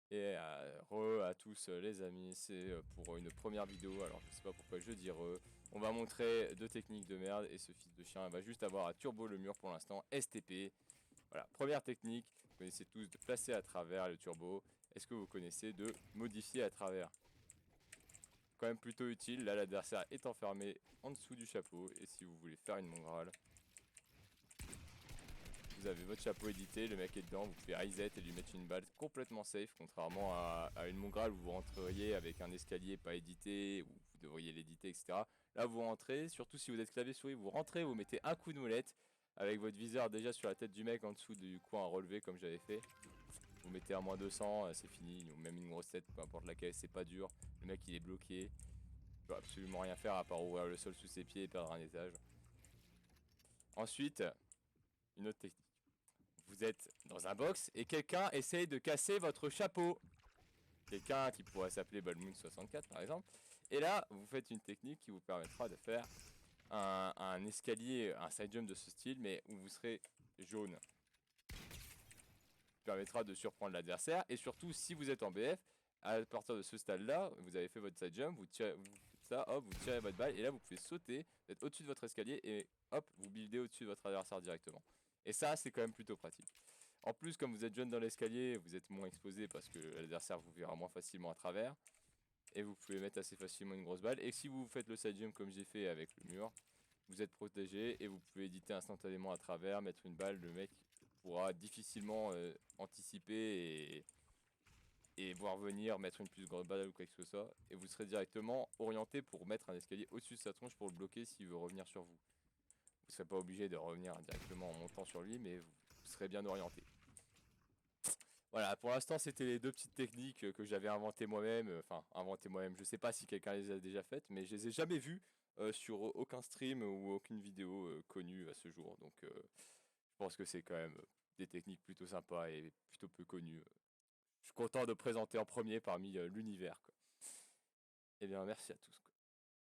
Et re à tous les amis, c'est pour une première vidéo, alors je sais pas pourquoi je dis re. On va montrer deux techniques de merde et ce fils de chien va juste avoir à turbo le mur pour l'instant, STP. Voilà, première technique, vous connaissez tous de placer à travers le turbo. Est-ce que vous connaissez de modifier à travers? Quand même plutôt utile, là l'adversaire est enfermé en dessous du chapeau et si vous voulez faire une mongrale, vous avez votre chapeau édité, le mec est dedans, vous pouvez reset et lui mettre une balle complètement safe, contrairement à une mongrale où vous rentreriez avec un escalier pas édité, où vous devriez l'éditer, etc. Là vous rentrez, surtout si vous êtes clavier souris, vous rentrez, vous mettez un coup de molette, avec votre viseur déjà sur la tête du mec en dessous du coin à relever comme j'avais fait. Vous mettez un moins 200, c'est fini, ou même une grosse tête, peu importe laquelle, c'est pas dur. Le mec il est bloqué, il peut absolument rien faire à part ouvrir le sol sous ses pieds et perdre un étage. Ensuite, une autre technique. Vous êtes dans un box et quelqu'un essaye de casser votre chapeau. Quelqu'un qui pourrait s'appeler Balmoon64 par exemple. Et là, vous faites une technique qui vous permettra de faire un escalier, un side jump de ce style, mais où vous serez jaune. Permettra de surprendre l'adversaire. Et surtout, si vous êtes en BF, à partir de ce stade-là, vous avez fait votre side jump, vous tirez, vous faites ça, hop, vous tirez votre balle, et là vous pouvez sauter, vous êtes au-dessus de votre escalier, et hop, vous buildez au-dessus de votre adversaire directement. Et ça, c'est quand même plutôt pratique. En plus, comme vous êtes jeune dans l'escalier, vous êtes moins exposé parce que l'adversaire vous verra moins facilement à travers. Et vous pouvez mettre assez facilement une grosse balle. Et si vous faites le side jump comme j'ai fait avec le mur, vous êtes protégé et vous pouvez éditer instantanément à travers, mettre une balle, le mec pourra difficilement anticiper et voir venir, mettre une plus grosse balle ou quelque chose que ce soit. Et vous serez directement orienté pour mettre un escalier au-dessus de sa tronche pour le bloquer s'il veut revenir sur vous. Vous ne serez pas obligé de revenir directement en montant sur lui, mais vous serez bien orienté. Voilà, pour l'instant, c'était les deux petites techniques que j'avais inventées moi-même. Enfin, inventées moi-même. Je sais pas si quelqu'un les a déjà faites, mais je les ai jamais vues sur aucun stream ou aucune vidéo connue à ce jour. Donc, je pense que c'est quand même des techniques plutôt sympas et plutôt peu connues. Je suis content de présenter en premier parmi l'univers, quoi. Eh bien, merci à tous.